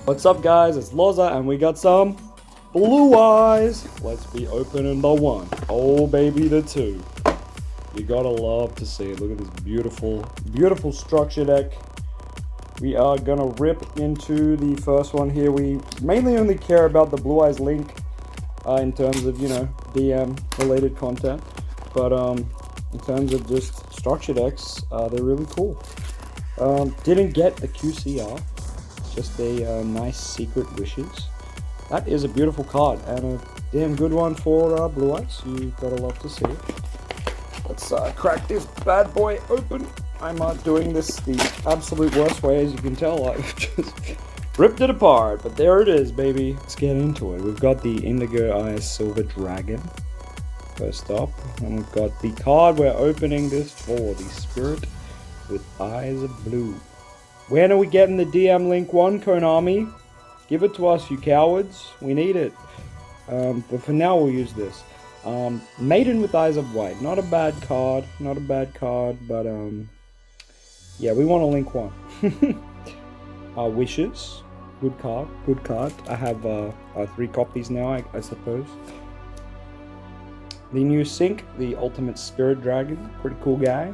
What's up guys, it's LOZA and we got some blue eyes. Let's be opening the one. Oh baby, the two. You gotta love to see it. Look at this beautiful, beautiful structure deck. We are gonna rip into the first one here. We mainly only care about the Blue Eyes Link in terms of, DM related content. But in terms of just structure decks, they're really cool. Didn't get the QCR. Just a nice secret wishes. That is a beautiful card and a damn good one for Blue Eyes. You gotta love to see it. Let's crack this bad boy open. I'm doing this the absolute worst way, as you can tell. I've just ripped it apart, but there it is, baby. Let's get into it. We've got the Indigo Eyes Silver Dragon first up, and we've got the card we're opening this for, the Spirit with Eyes of Blue. When are we getting the DM Link 1, Konami? Give it to us, you cowards. We need it. But for now, we'll use this. Maiden with Eyes of White. Not a bad card. Not a bad card, but yeah, we want a Link 1. Wishes. Good card. Good card. I have 3 copies now, I suppose. The new Sync, the Ultimate Spirit Dragon. Pretty cool guy.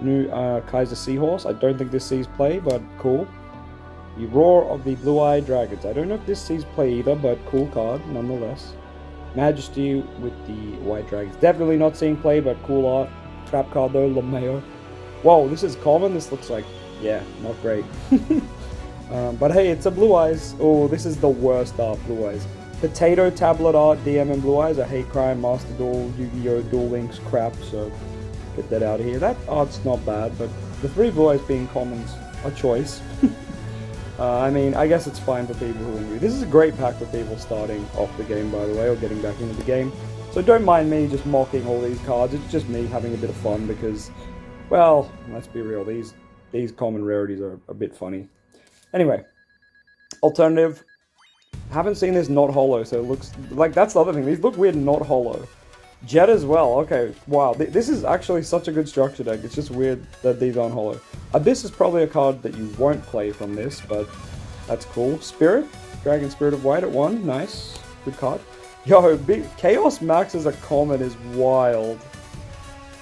New Kaiser Seahorse. I don't think this sees play, but cool. The Roar of the Blue-Eyed Dragons. I don't know if this sees play either, but cool card nonetheless. Majesty with the White Dragons. Definitely not seeing play, but cool art. Trap card though, Lameo. Whoa, this is common. This looks like, yeah, not great. But hey, it's a Blue Eyes. Oh, this is the worst art, Blue Eyes. Potato tablet art, DM and Blue Eyes. I hate crime, Master Duel, Yu-Gi-Oh, Duel Links crap, so get that out of here. That art's not bad, but the 3 Blue Eyes being commons, a choice. I mean, I guess it's fine for people who are new. This is a great pack for people starting off the game, by the way, or getting back into the game. So don't mind me just mocking all these cards. It's just me having a bit of fun because, well, let's be real. These common rarities are a bit funny. Anyway, alternative. Haven't seen this not holo, so it looks like that's the other thing. These look weird not holo. Jet as well. Okay, wow. This is actually such a good structure deck. It's just weird that these aren't holo. Abyss is probably a card that you won't play from this, but that's cool. Spirit, Dragon Spirit of White at 1. Nice. Good card. Yo, Chaos Max as a common is wild.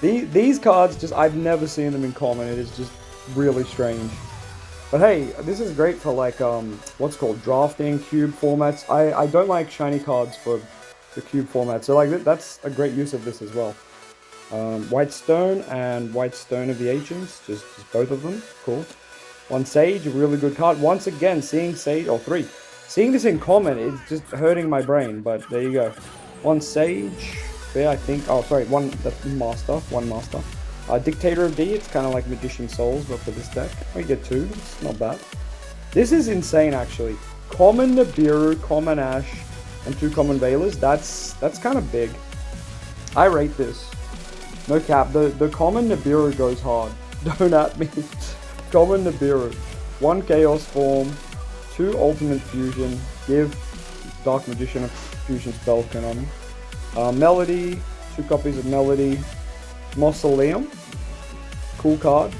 These cards, just I've never seen them in common. It is just really strange. But hey, this is great for like, what's called drafting, cube formats. I don't like shiny cards for the cube format, so like that's a great use of this as well. White Stone and White Stone of the Ancients, just both of them, cool. 1 Sage, a really good card. Once again, seeing Sage, or 3. Seeing this in common is just hurting my brain, but there you go. 1 Sage, there I think, oh sorry, 1 Master. Dictator of D, it's kind of like Magician Souls, but for this deck. We get 2, it's not bad. This is insane actually. Common Nibiru, Common Ash, and 2 common Veilers. That's kind of big. I rate this. No cap. The common Nibiru goes hard. Don't at me. Common Nibiru. 1 Chaos Form, 2 Ultimate Fusion. Give Dark Magician a Fusion spell Konami. Melody. 2 copies of Melody. Mausoleum. Cool card.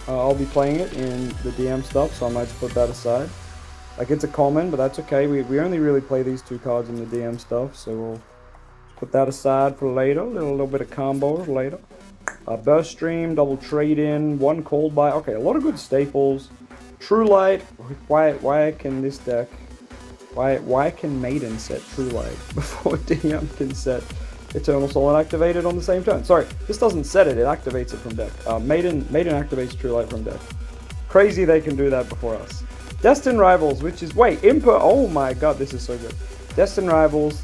I'll be playing it in the DM stuff, so I might just put that aside. Like, it's a common, but that's okay. We only really play these 2 cards in the DM stuff, so we'll put that aside for later. A little bit of combo later. Burst Stream, double trade-in, 1 Cold Buy. Okay, a lot of good staples. True Light. Why can this deck... Why can Maiden set True Light before DM can set Eternal Soul and activate it on the same turn? Sorry, this doesn't set it, it activates it from deck. Maiden activates True Light from deck. Crazy they can do that before us. Destined Rivals, which is, wait, Imper, oh my god, this is so good. Destined Rivals,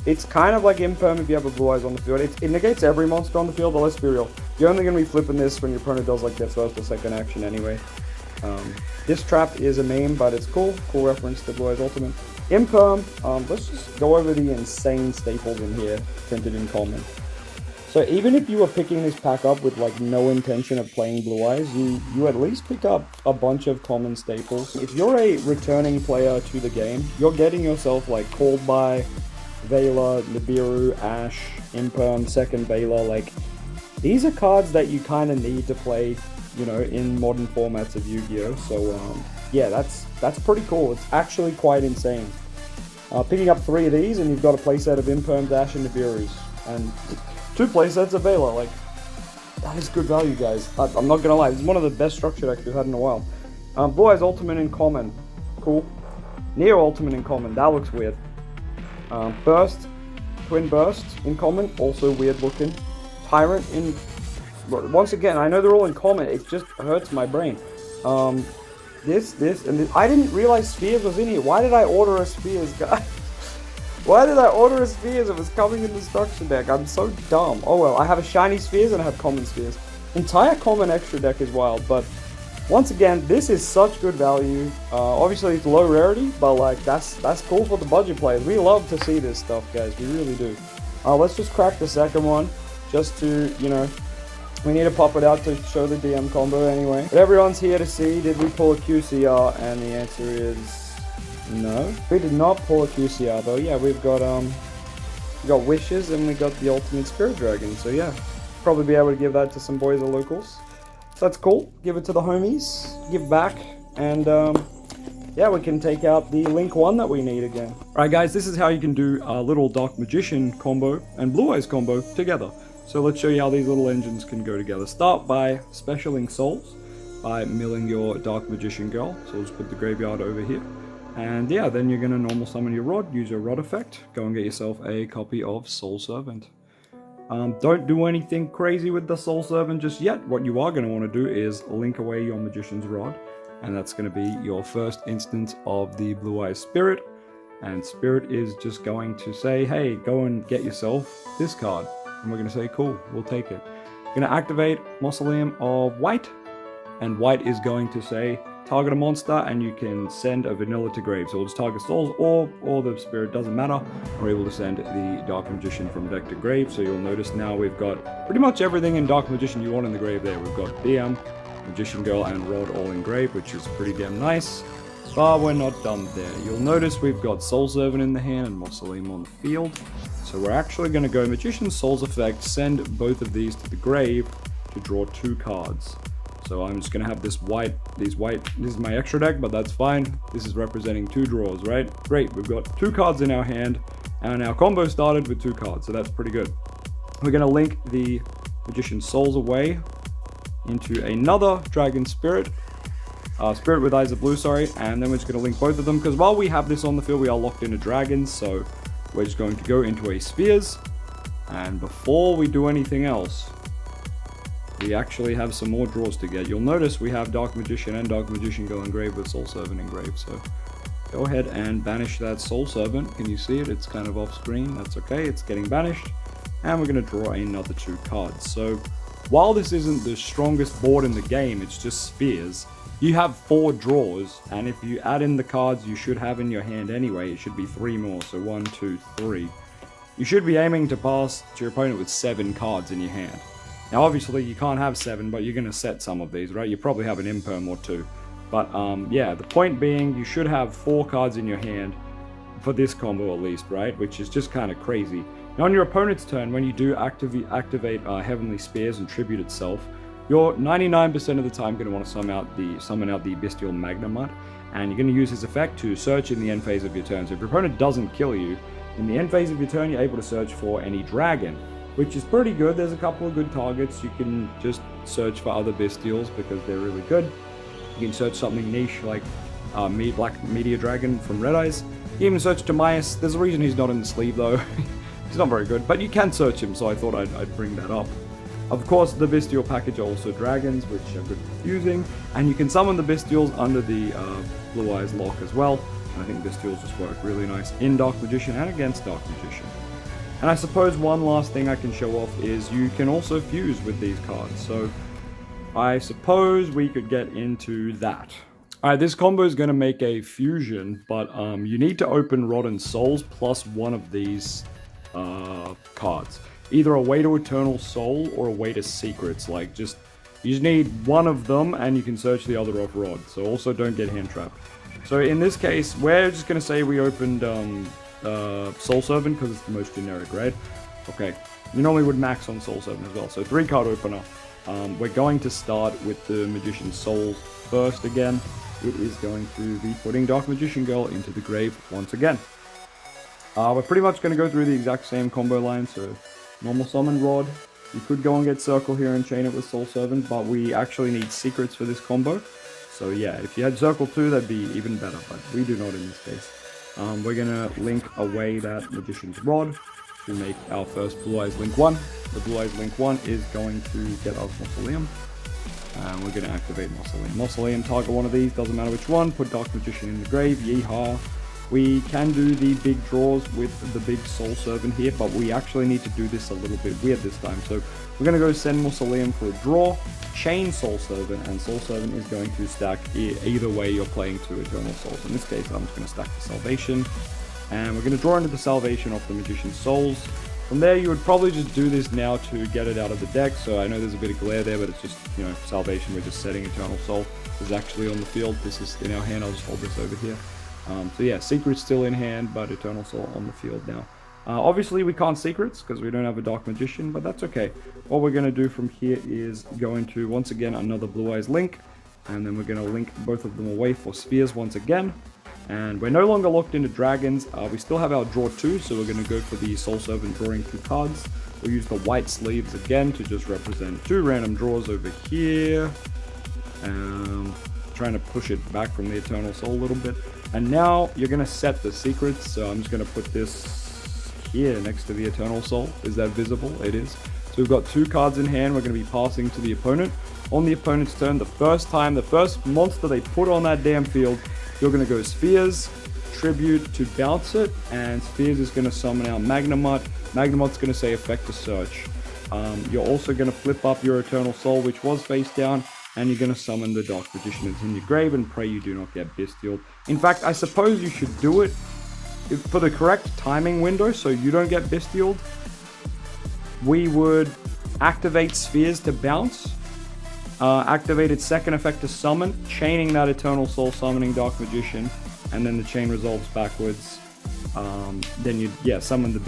it's kind of like Imperm if you have a Blue Eyes on the field. It negates every monster on the field, but let's be real. You're only going to be flipping this when your opponent does like their first or second action anyway. This trap is a meme, but it's cool. Cool reference to Blue Eyes Ultimate. Imperm, let's just go over the insane staples in here, printed in common. So even if you were picking this pack up with like no intention of playing Blue Eyes, you at least pick up a bunch of common staples. If you're a returning player to the game, you're getting yourself like Called By, Veiler, Nibiru, Ash, Imperm, Second Veiler. Like, these are cards that you kind of need to play, you know, in modern formats of Yu-Gi-Oh! So yeah, that's pretty cool. It's actually quite insane. Picking up 3 of these, and you've got a playset of Imperm, Dash, and Nibiru's, and 2 playsets of Vela. Like, that is good value, guys. I'm not gonna lie, this is one of the best structured decks we've had in a while. Blue Eyes Ultimate in common, cool. Neo Ultimate in common, that looks weird. Burst, Twin Burst in common, also weird looking. Tyrant in, once again, I know they're all in common, it just hurts my brain. This, and this. I didn't realize Spheres was in here. Why did I order a Spheres, guys? Why did I order a Spheres? It was coming in the structure deck. I'm so dumb. Oh well, I have a shiny Spheres and I have common Spheres. Entire common extra deck is wild, but once again, this is such good value. Obviously, it's low rarity, but like that's cool for the budget players. We love to see this stuff, guys. We really do. Let's just crack the second one, just to, you know, we need to pop it out to show the DM combo anyway. But everyone's here to see, did we pull a QCR? And the answer is no. We did not pull a QCR though. Yeah, we got Wishes and we got the Ultimate Spirit Dragon. So yeah, probably be able to give that to some boys or locals. So that's cool. Give it to the homies, give back, and yeah, we can take out the Link 1 that we need again. Alright guys, this is how you can do a little Dark Magician combo and Blue Eyes combo together. So let's show you how these little engines can go together. Start by specialing souls, by milling your Dark Magician girl. So we'll just put the graveyard over here. And yeah, then you're going to normal summon your Rod, use your Rod effect, go and get yourself a copy of Soul Servant. Don't do anything crazy with the Soul Servant just yet. What you are going to want to do is link away your Magician's Rod. And that's going to be your first instance of the Blue Eyes Spirit. And Spirit is just going to say, hey, go and get yourself this card. And we're going to say, cool, we'll take it. We're going to activate Mausoleum of White. And White is going to say, target a monster, and you can send a vanilla to grave. So we'll just target souls or the spirit, doesn't matter. We're able to send the Dark Magician from deck to grave. So you'll notice now we've got pretty much everything in Dark Magician you want in the grave there. We've got DM, Magician Girl, and Rod all in grave, which is pretty damn nice. But we're not done there. You'll notice we've got Soul Servant in the hand and Mausoleum on the field. So we're actually going to go Magician's Souls effect, send both of these to the grave to draw 2 cards. So I'm just going to have this this is my extra deck, but that's fine. This is representing 2 draws, right? Great, we've got 2 cards in our hand, and our combo started with 2 cards, so that's pretty good. We're going to link the Magician's Souls away into another Dragon Spirit. Spirit with Eyes of Blue, sorry, and then we're just going to link both of them, because while we have this on the field, we are locked into dragons, so we're just going to go into a Spheres, and before we do anything else, we actually have some more draws to get. You'll notice we have Dark Magician and Dark Magician Girl engraved with Soul Servant engraved, so go ahead and banish that Soul Servant. Can you see it? It's kind of off screen, that's okay, it's getting banished, and we're going to draw another 2 cards. So while this isn't the strongest board in the game, it's just Spheres, you have 4 draws, and if you add in the cards you should have in your hand anyway, it should be 3 more, so 1, 2, 3. You should be aiming to pass to your opponent with 7 cards in your hand. Now obviously you can't have 7, but you're going to set some of these, right? You probably have an Imperm or 2. But yeah, the point being, you should have 4 cards in your hand, for this combo at least, right? Which is just kind of crazy. Now on your opponent's turn, when you do activate Heavenly Spears and Tribute itself, you're 99% of the time going to want to summon out the Bestial Magnemite, and you're going to use his effect to search in the end phase of your turn. So if your opponent doesn't kill you, in the end phase of your turn, you're able to search for any dragon, which is pretty good. There's a couple of good targets. You can just search for other Bestials because they're really good. You can search something niche like Black Meteor Dragon from Red Eyes. You even search Timaeus. There's a reason he's not in the sleeve though. He's not very good, but you can search him, so I thought I'd bring that up. Of course, the Bestial package are also dragons, which are good for fusing, and you can summon the Bestials under the Blue Eyes lock as well. And I think Bestials just work really nice in Dark Magician and against Dark Magician. And I suppose one last thing I can show off is you can also fuse with these cards. So I suppose we could get into that. Alright, this combo is going to make a fusion, but you need to open Rod and Souls plus one of these cards. Either a Way to Eternal Soul or a Way to Secrets. Like, you just need one of them and you can search the other off Rod. So also don't get hand trapped. So in this case, we're just going to say we opened Soul Servant because it's the most generic, right? Okay, you normally would max on Soul Servant as well. So 3 card opener. We're going to start with the Magician's Souls first again. it is going to be putting Dark Magician Girl into the grave once again. We're pretty much going to go through the exact same combo line, so normal summon Rod. You could go and get Circle here and chain it with Soul Servant, but we actually need secrets for this combo. So yeah, if you had Circle too, that'd be even better, but we do not in this case. We're going to link away that Magician's Rod to make our first Blue Eyes Link 1. The Blue Eyes Link 1 is going to get us Mausoleum. And we're going to activate Mausoleum. Mausoleum, target one of these, doesn't matter which one. Put Dark Magician in the grave, yeehaw. We can do the big draws with the big Soul Servant here, but we actually need to do this a little bit weird this time. So we're going to go send Mausoleum for a draw, chain Soul Servant, and Soul Servant is going to stack either way you're playing 2 Eternal Souls. In this case, I'm just going to stack the Salvation, and we're going to draw into the Salvation off the Magician's Souls. From there, you would probably just do this now to get it out of the deck. So I know there's a bit of glare there, but it's just, you know, Salvation, we're just setting Eternal Soul. This is actually on the field. This is in our hand. I'll just hold this over here. So yeah, Secret's still in hand, but Eternal Soul on the field now. Obviously, we can't Secrets because we don't have a Dark Magician, but that's okay. What we're going to do from here is going to, once again, another Blue Eyes Link. And then we're going to link both of them away for Spheres once again. And we're no longer locked into Dragons. We still have our Draw 2, so we're going to go for the Soul Servant drawing 2 cards. We'll use the white sleeves again to just represent 2 random draws over here. Trying to push it back from the Eternal Soul a little bit. And now you're going to set the secrets, so I'm just going to put this here next to the Eternal Soul. Is that visible? It is. So we've got 2 cards in hand we're going to be passing to the opponent. On the opponent's turn, the first monster they put on that damn field, you're going to go Spheres, Tribute to bounce it, and Spheres is going to summon out Magnemite. Magnemite's going to say Effect to Search. You're also going to flip up your Eternal Soul, which was face down, and you're going to summon the Dark Magician that's in your grave and pray you do not get bestialed. In fact, I suppose you should do it for the correct timing window so you don't get bestialed. We would activate Spheres to bounce, activate its second effect to summon, chaining that Eternal Soul, summoning Dark Magician, and then the chain resolves backwards. Then you'd, summon the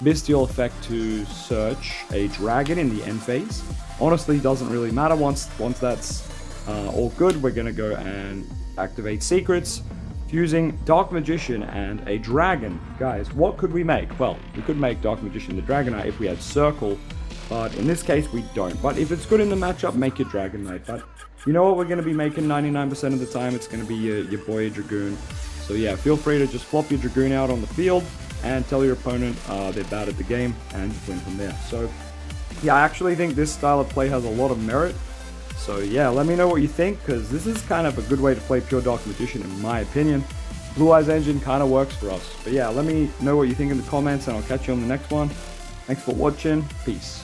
Bestial effect to search a dragon in the end phase. Honestly, doesn't really matter. Once that's all good, we're going to go and activate Secrets, fusing Dark Magician and a dragon. Guys, what could we make? Well, we could make Dark Magician the Dragonite if we had Circle, but in this case we don't. But if it's good in the matchup, make your Dragonite. But you know what we're going to be making 99% of the time? It's going to be your boy Dragoon. So yeah, feel free to just flop your Dragoon out on the field and tell your opponent they're bad at the game and just win from there. So yeah, I actually think this style of play has a lot of merit. So yeah, let me know what you think, because this is kind of a good way to play pure Dark Magician in my opinion. Blue Eyes Engine kind of works for us. But yeah, let me know what you think in the comments and I'll catch you on the next one. Thanks for watching. Peace.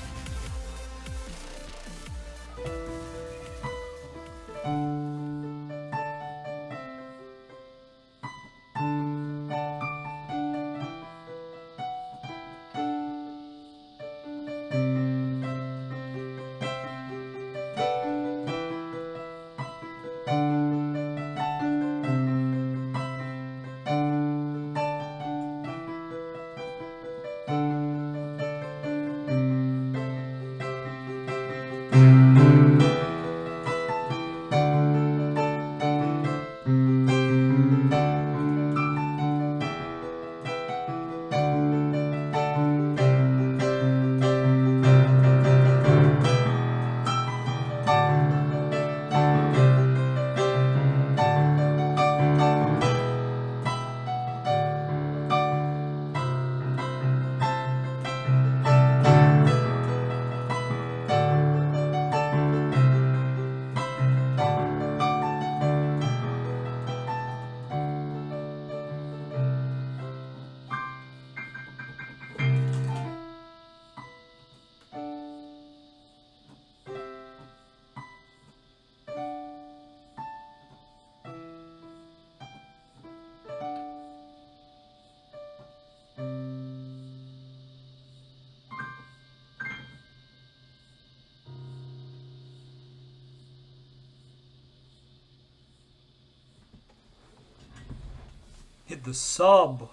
Hit the sub.